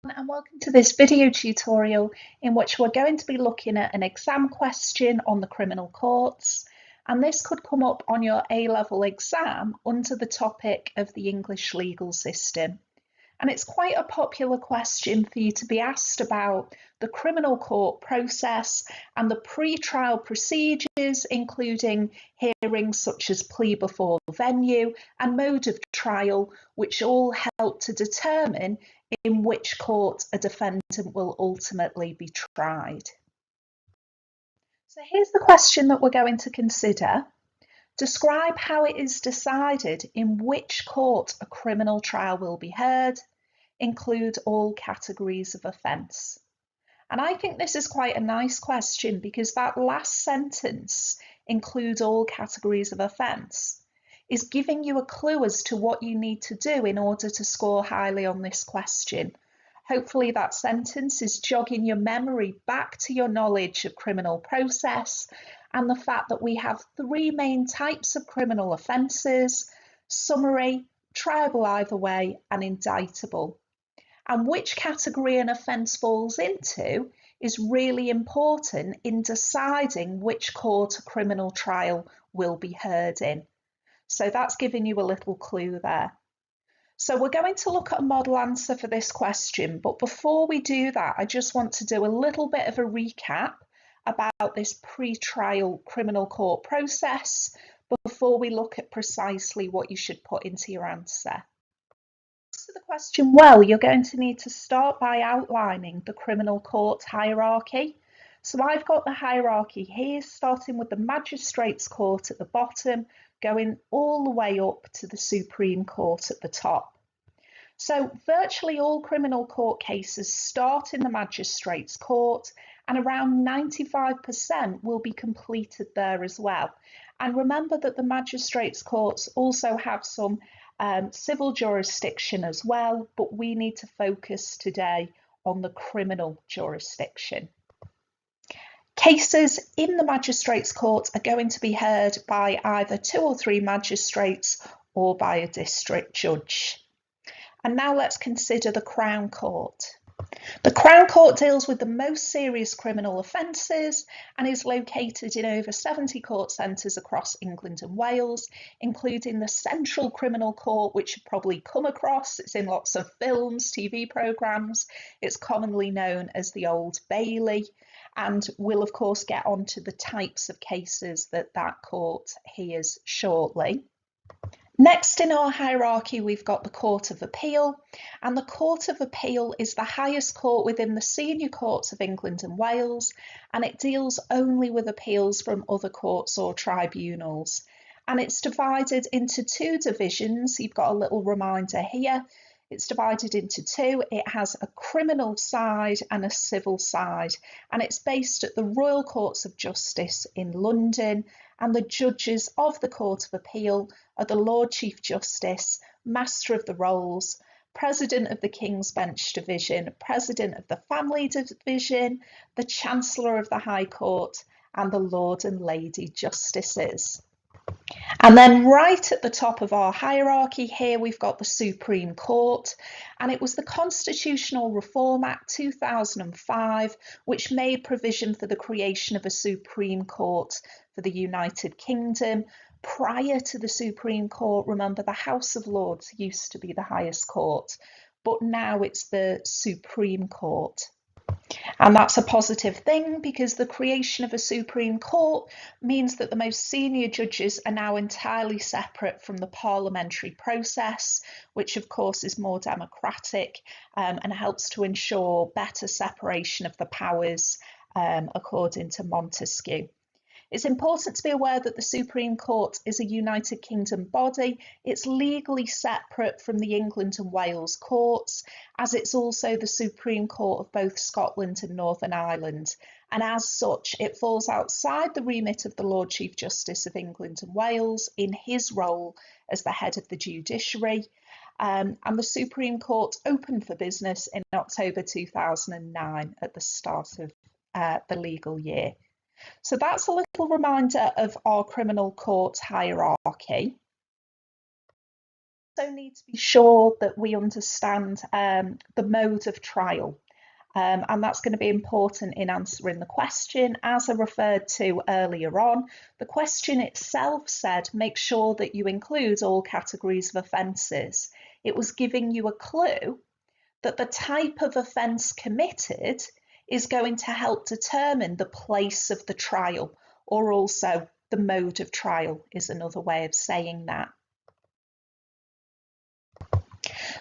And welcome to this video tutorial in which we're going to be looking at an exam question on the criminal courts, and this could come up on your A-level exam under the topic of the English legal system. And it's quite a popular question for you to be asked about the criminal court process and the pre-trial procedures, including hearings such as plea before venue and mode of trial, which all help to determine in which court a defendant will ultimately be tried. So here's the question that we're going to consider. Describe how it is decided in which court a criminal trial will be heard. Include all categories of offence. And I think this is quite a nice question because that last sentence, include all categories of offence, is giving you a clue as to what you need to do in order to score highly on this question. Hopefully that sentence is jogging your memory back to your knowledge of criminal process and the fact that we have three main types of criminal offences: summary, triable either way, and indictable. And which category an offence falls into is really important in deciding which court a criminal trial will be heard in. So that's giving you a little clue there. So we're going to look at a model answer for this question, but before we do that, I just want to do a little bit of a recap about this pre-trial criminal court process before we look at precisely what you should put into your answer. To the question well, you're going to need to start by outlining the criminal court hierarchy. So I've got the hierarchy here, starting with the Magistrates' Court at the bottom, going all the way up to the Supreme Court at the top. So virtually all criminal court cases start in the Magistrates' Court, and around 95% will be completed there as well. And remember that the Magistrates' Courts also have some civil jurisdiction as well, but we need to focus today on the criminal jurisdiction. Cases in the Magistrates' Court are going to be heard by either 2 or 3 magistrates or by a district judge. And now let's consider the Crown Court. The Crown Court deals with the most serious criminal offences and is located in over 70 court centres across England and Wales, including the Central Criminal Court, which you've probably come across. It's in lots of films, TV programmes. It's commonly known as the Old Bailey, and we'll of course get onto the types of cases that court hears shortly. Next in our hierarchy, we've got the Court of Appeal, and the Court of Appeal is the highest court within the senior courts of England and Wales, and it deals only with appeals from other courts or tribunals. And it's divided into 2 divisions. You've got a little reminder here. It's divided into 2. It has a criminal side and a civil side, and it's based at the Royal Courts of Justice in London, and the judges of the Court of Appeal are the Lord Chief Justice, Master of the Rolls, President of the King's Bench Division, President of the Family Division, the Chancellor of the High Court, and the Lord and Lady Justices. And then right at the top of our hierarchy here, we've got the Supreme Court, and it was the Constitutional Reform Act 2005 which made provision for the creation of a Supreme Court for the United Kingdom. Prior to the Supreme Court, remember, the House of Lords used to be the highest court, but now it's the Supreme Court. And that's a positive thing because the creation of a Supreme Court means that the most senior judges are now entirely separate from the parliamentary process, which of course is more democratic and helps to ensure better separation of the powers according to Montesquieu. It's important to be aware that the Supreme Court is a United Kingdom body. It's legally separate from the England and Wales courts, as it's also the Supreme Court of both Scotland and Northern Ireland. And as such, it falls outside the remit of the Lord Chief Justice of England and Wales in his role as the head of the judiciary. And the Supreme Court opened for business in October 2009 at the start of the legal year. So that's a little reminder of our criminal court hierarchy. Also need to be sure that we understand the mode of trial. And that's going to be important in answering the question. As I referred to earlier on, the question itself said, make sure that you include all categories of offences. It was giving you a clue that the type of offence committed is going to help determine the place of the trial, or also the mode of trial is another way of saying that.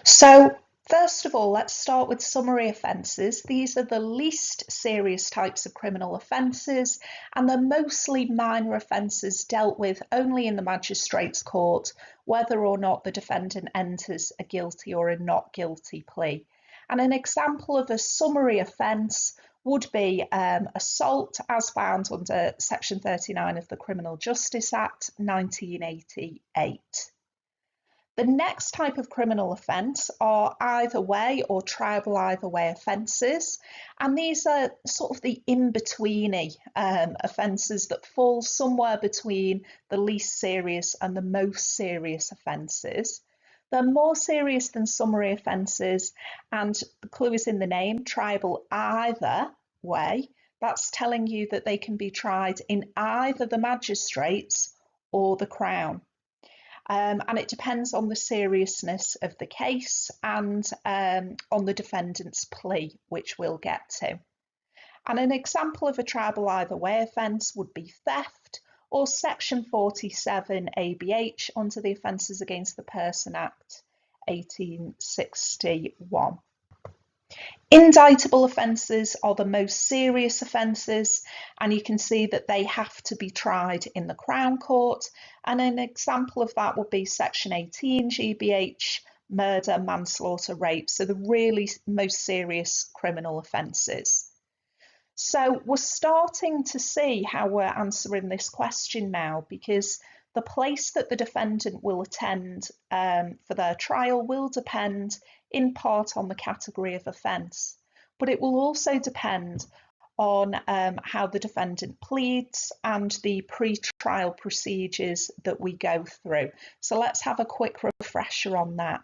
So, first of all, let's start with summary offences. These are the least serious types of criminal offences, and they're mostly minor offences dealt with only in the magistrate's court, whether or not the defendant enters a guilty or a not guilty plea. And an example of a summary offence would be assault as found under Section 39 of the Criminal Justice Act 1988. The next type of criminal offence are either way or tribal either way offences, and these are sort of the in-betweeny offences that fall somewhere between the least serious and the most serious offences. They're more serious than summary offences, and the clue is in the name, tribal either way. That's telling you that they can be tried in either the magistrates or the Crown. And it depends on the seriousness of the case and on the defendant's plea, which we'll get to. And an example of a tribal either way offence would be theft or Section 47 ABH under the Offences Against the Person Act 1861. Indictable offences are the most serious offences, and you can see that they have to be tried in the Crown Court, and an example of that would be Section 18 GBH, murder, manslaughter, rape, so the really most serious criminal offences. So we're starting to see how we're answering this question now, because the place that the defendant will attend for their trial will depend in part on the category of offence, but it will also depend on how the defendant pleads and the pre-trial procedures that we go through. So let's have a quick refresher on that.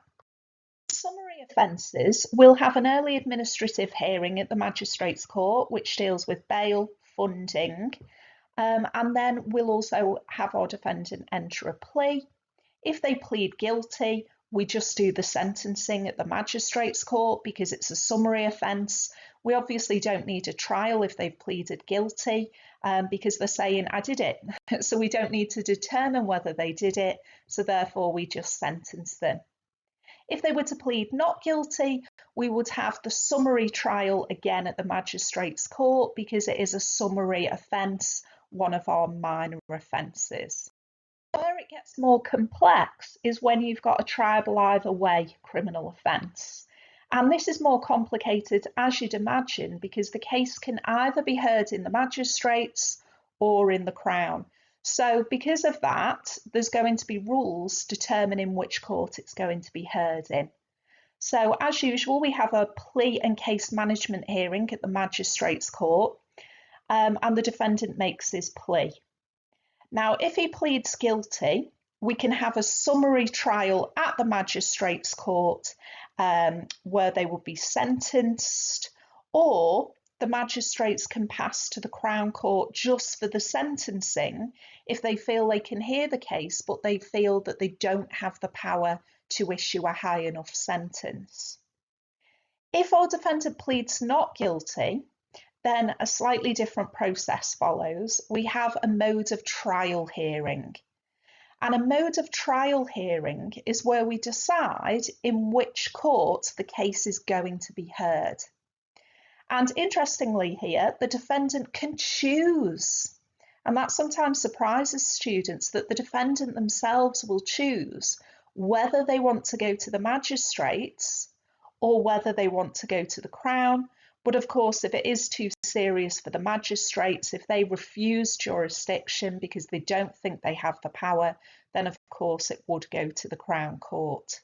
Summary offences will have an early administrative hearing at the Magistrates' Court, which deals with bail, funding, and then we'll also have our defendant enter a plea. If they plead guilty, we just do the sentencing at the Magistrates' Court because it's a summary offence. We obviously don't need a trial if they've pleaded guilty because they're saying, I did it. So we don't need to determine whether they did it. So therefore, we just sentence them. If they were to plead not guilty, we would have the summary trial again at the Magistrates' Court because it is a summary offence, one of our minor offences. Where it gets more complex is when you've got a tribal either way criminal offence. And this is more complicated, as you'd imagine, because the case can either be heard in the magistrates or in the Crown. So because of that, there's going to be rules determining which court it's going to be heard in. So as usual, we have a plea and case management hearing at the Magistrates' Court, and the defendant makes his plea. Now, if he pleads guilty, we can have a summary trial at the Magistrates' Court where they will be sentenced, or the magistrates can pass to the Crown Court just for the sentencing if they feel they can hear the case, but they feel that they don't have the power to issue a high enough sentence. If our defendant pleads not guilty, then a slightly different process follows. We have a mode of trial hearing. And a mode of trial hearing is where we decide in which court the case is going to be heard. And interestingly here, the defendant can choose. And that sometimes surprises students, that the defendant themselves will choose whether they want to go to the magistrates or whether they want to go to the Crown. But of course, if it is too serious for the magistrates, if they refuse jurisdiction because they don't think they have the power, then of course it would go to the Crown Court.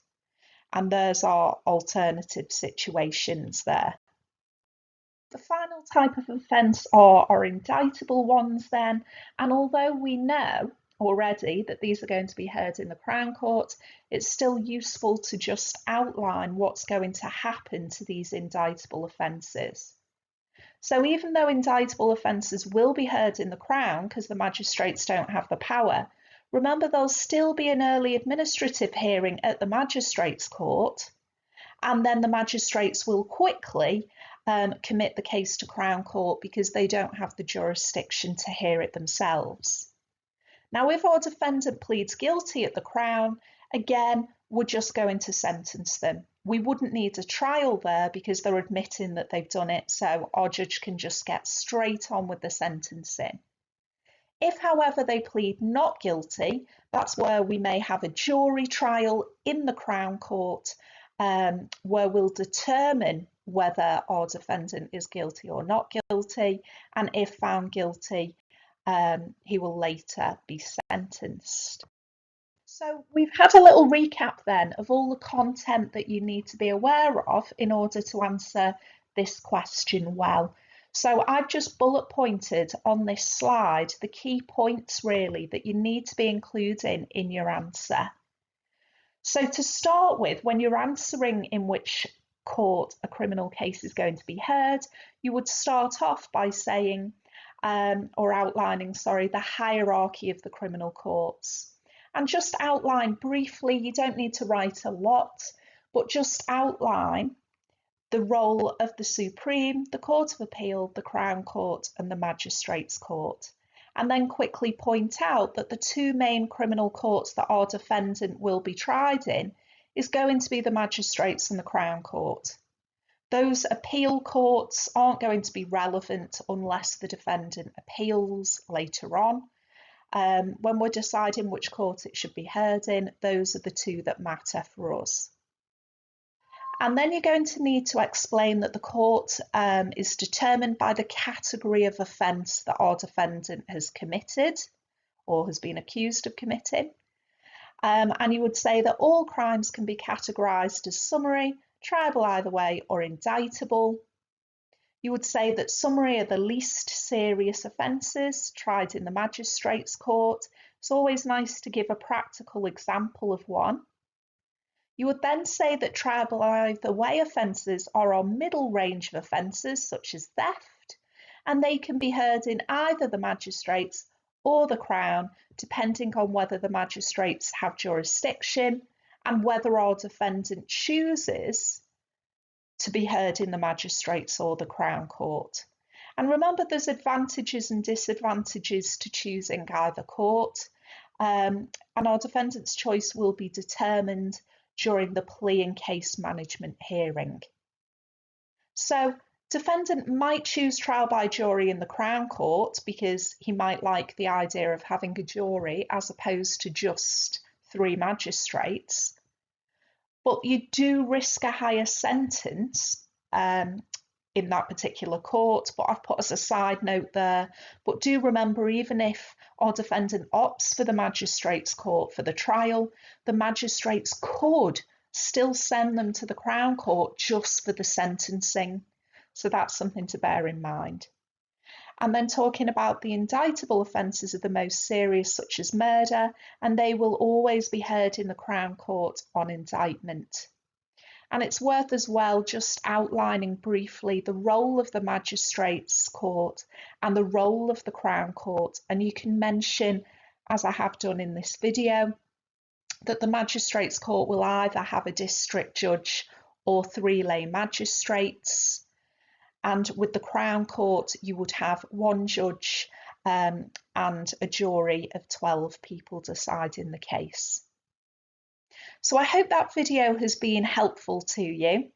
And there's our alternative situations there. The final type of offence are our indictable ones then, and although we know already that these are going to be heard in the Crown Court, it's still useful to just outline what's going to happen to these indictable offences. So even though indictable offences will be heard in the Crown because the magistrates don't have the power, remember there'll still be an early administrative hearing at the Magistrates' Court, and then the magistrates will quickly commit the case to Crown Court because they don't have the jurisdiction to hear it themselves. Now, if our defendant pleads guilty at the Crown, again, we're just going to sentence them. We wouldn't need a trial there because they're admitting that they've done it, so our judge can just get straight on with the sentencing. If, however, they plead not guilty, that's where we may have a jury trial in the Crown Court, where we'll determine whether our defendant is guilty or not guilty, and if found guilty, he will later be sentenced. So we've had a little recap then of all the content that you need to be aware of in order to answer this question well. So I've just bullet pointed on this slide the key points really that you need to be including in your answer. So to start with, when you're answering in which court a criminal case is going to be heard, you would start off by saying or outlining, the hierarchy of the criminal courts. And just outline briefly, you don't need to write a lot, but just outline the role of the Supreme, the Court of Appeal, the Crown Court and the Magistrates' Court. And then quickly point out that the two main criminal courts that our defendant will be tried in is going to be the Magistrates and the Crown Court. Those appeal courts aren't going to be relevant unless the defendant appeals later on. When we're deciding which court it should be heard in, those are the two that matter for us. And then you're going to need to explain that the court is determined by the category of offence that our defendant has committed or has been accused of committing. And you would say that all crimes can be categorised as summary, triable either way, or indictable. You would say that summary are the least serious offences tried in the Magistrates' Court. It's always nice to give a practical example of one. You would then say that triable either way offences are our middle range of offences, such as theft, and they can be heard in either the Magistrates or the Crown, depending on whether the Magistrates have jurisdiction and whether our defendant chooses to be heard in the Magistrates or the Crown Court. And remember, there's advantages and disadvantages to choosing either court, and our defendant's choice will be determined during the plea and case management hearing. So, defendant might choose trial by jury in the Crown Court because he might like the idea of having a jury as opposed to just 3 magistrates. But you do risk a higher sentence in that particular court, but I've put as a side note there. But do remember, even if our defendant opts for the Magistrates' Court for the trial, the magistrates could still send them to the Crown Court just for the sentencing. So that's something to bear in mind. And then talking about the indictable offences are the most serious, such as murder, and they will always be heard in the Crown Court on indictment. And it's worth as well just outlining briefly the role of the Magistrates' Court and the role of the Crown Court. And you can mention, as I have done in this video, that the Magistrates' Court will either have a district judge or 3 lay magistrates. And with the Crown Court, you would have 1 judge and a jury of 12 people deciding the case. So I hope that video has been helpful to you.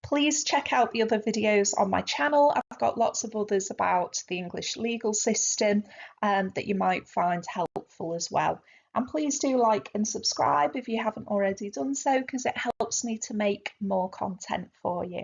Please check out the other videos on my channel. I've got lots of others about the English legal system that you might find helpful as well. And please do like and subscribe if you haven't already done so, because it helps me to make more content for you.